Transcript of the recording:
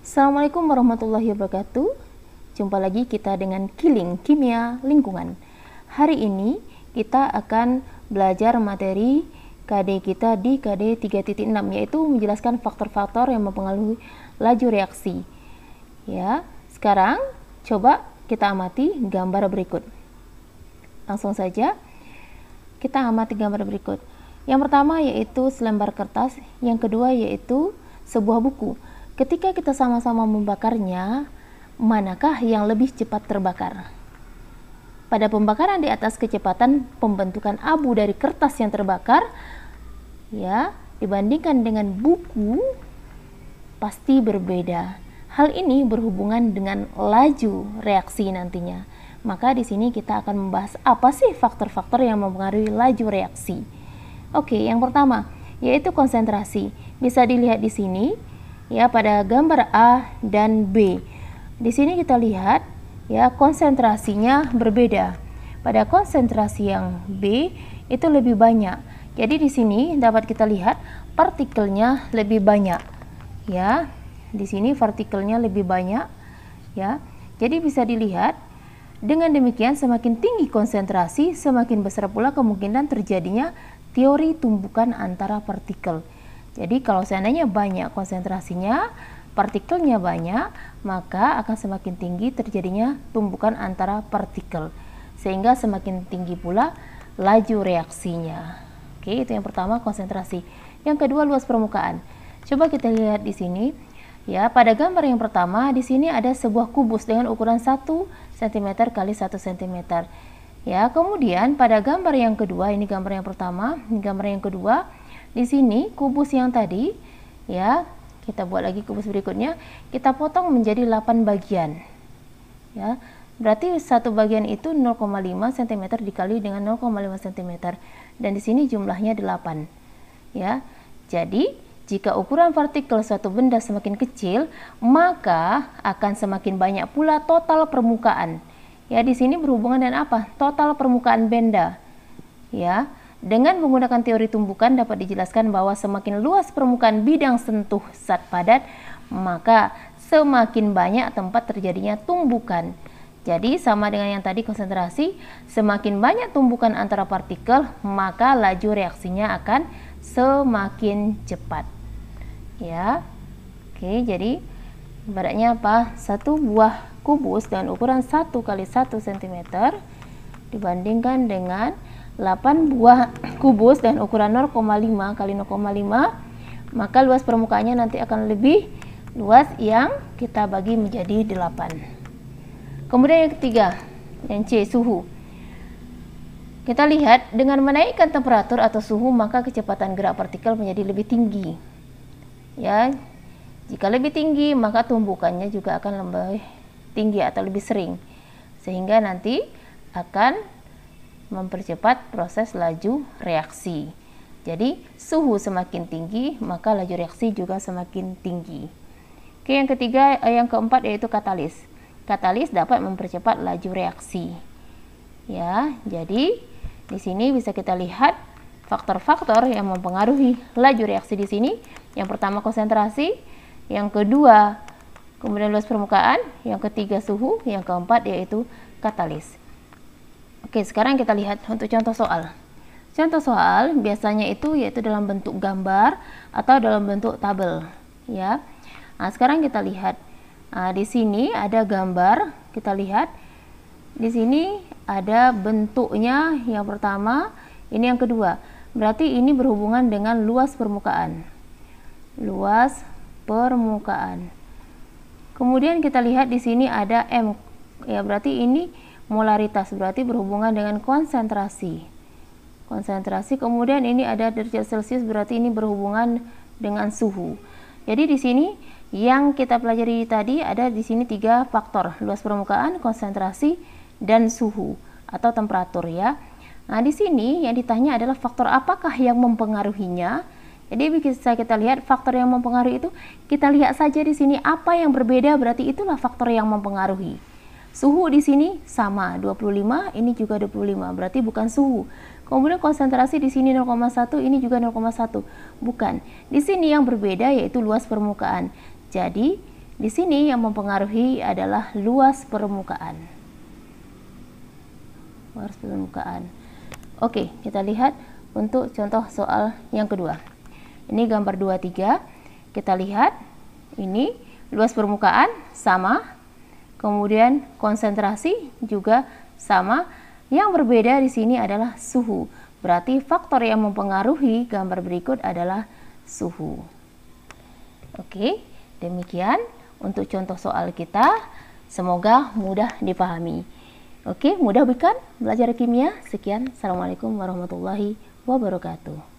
Assalamualaikum warahmatullahi wabarakatuh. Jumpa lagi kita dengan Kiling Kimia Lingkungan. Hari ini kita akan belajar materi KD kita di KD 3.6, yaitu menjelaskan faktor-faktor yang mempengaruhi laju reaksi. Ya, sekarang coba kita amati gambar berikut. Langsung saja kita amati gambar berikut. Yang pertama yaitu selembar kertas, yang kedua yaitu sebuah buku. Ketika kita sama-sama membakarnya, manakah yang lebih cepat terbakar? Pada pembakaran di atas, kecepatan pembentukan abu dari kertas yang terbakar ya dibandingkan dengan buku pasti berbeda. Hal ini berhubungan dengan laju reaksi nantinya. Maka di sini kita akan membahas apa sih faktor-faktor yang mempengaruhi laju reaksi. Oke, yang pertama yaitu konsentrasi. Bisa dilihat di sini ya pada gambar A dan B. Di sini kita lihat ya konsentrasinya berbeda. Pada konsentrasi yang B itu lebih banyak. Jadi di sini dapat kita lihat partikelnya lebih banyak. Ya, di sini partikelnya lebih banyak ya. Jadi bisa dilihat dengan demikian semakin tinggi konsentrasi, semakin besar pula kemungkinan terjadinya teori tumbukan antara partikel. Jadi kalau seandainya banyak konsentrasinya, partikelnya banyak, maka akan semakin tinggi terjadinya tumbukan antara partikel. Sehingga semakin tinggi pula laju reaksinya. Oke, itu yang pertama, konsentrasi. Yang kedua, luas permukaan. Coba kita lihat di sini. Ya, pada gambar yang pertama di sini ada sebuah kubus dengan ukuran 1 cm kali 1 cm. Ya, kemudian pada gambar yang kedua, ini gambar yang pertama, ini gambar yang kedua. Di sini kubus yang tadi, ya, kita buat lagi kubus berikutnya, kita potong menjadi 8 bagian. Ya, berarti satu bagian itu 0,5 cm dikali dengan 0,5 cm. Dan di sini jumlahnya 8. Ya. Jadi, jika ukuran partikel suatu benda semakin kecil, maka akan semakin banyak pula total permukaan. Ya, di sini berhubungan dengan apa? Total permukaan benda. Ya, dengan menggunakan teori tumbukan dapat dijelaskan bahwa semakin luas permukaan bidang sentuh zat padat, maka semakin banyak tempat terjadinya tumbukan. Jadi sama dengan yang tadi konsentrasi, semakin banyak tumbukan antara partikel, maka laju reaksinya akan semakin cepat. Ya. Oke, jadi ibaratnya apa? Satu buah kubus dengan ukuran 1 kali 1 cm dibandingkan dengan 8 buah kubus dengan ukuran 0,5 kali 0,5, maka luas permukaannya nanti akan lebih luas yang kita bagi menjadi 8. Kemudian yang ketiga, yang C, suhu. Kita lihat dengan menaikkan temperatur atau suhu, maka kecepatan gerak partikel menjadi lebih tinggi. Ya, jika lebih tinggi, maka tumbukannya juga akan lebih tinggi atau lebih sering, sehingga nanti akan mempercepat proses laju reaksi. Jadi suhu semakin tinggi, maka laju reaksi juga semakin tinggi. Oke, yang ketiga, yang keempat yaitu katalis. Katalis dapat mempercepat laju reaksi. Ya, jadi di sini bisa kita lihat faktor-faktor yang mempengaruhi laju reaksi di sini. Yang pertama konsentrasi, yang kedua kemudian luas permukaan, yang ketiga suhu, yang keempat yaitu katalis. Oke, sekarang kita lihat untuk contoh soal. Contoh soal biasanya itu yaitu dalam bentuk gambar atau dalam bentuk tabel, ya. Nah, sekarang kita lihat. Nah, di sini ada gambar, kita lihat. Di sini ada bentuknya yang pertama, ini yang kedua. Berarti ini berhubungan dengan luas permukaan. Luas permukaan. Kemudian kita lihat di sini ada M. Ya, berarti ini molaritas, berarti berhubungan dengan konsentrasi. Konsentrasi. Kemudian ini ada derajat Celcius, berarti ini berhubungan dengan suhu. Jadi di sini yang kita pelajari tadi ada di sini 3 faktor, luas permukaan, konsentrasi, dan suhu atau temperatur, ya. Nah, di sini yang ditanya adalah faktor apakah yang mempengaruhinya. Jadi bisa kita lihat faktor yang mempengaruhi itu, kita lihat saja di sini apa yang berbeda, berarti itulah faktor yang mempengaruhi. Suhu di sini sama 25, ini juga 25, berarti bukan suhu. Kemudian konsentrasi di sini 0,1, ini juga 0,1. Bukan. Di sini yang berbeda yaitu luas permukaan. Jadi Di sini yang mempengaruhi adalah luas permukaan. Luas permukaan. Oke, kita lihat untuk contoh soal yang kedua. Ini gambar 23. Kita lihat ini luas permukaan sama, kemudian konsentrasi juga sama. Yang berbeda di sini adalah suhu. Berarti faktor yang mempengaruhi gambar berikut adalah suhu. Oke, demikian untuk contoh soal kita. Semoga mudah dipahami. Oke, mudah bukan belajar kimia? Sekian, assalamualaikum warahmatullahi wabarakatuh.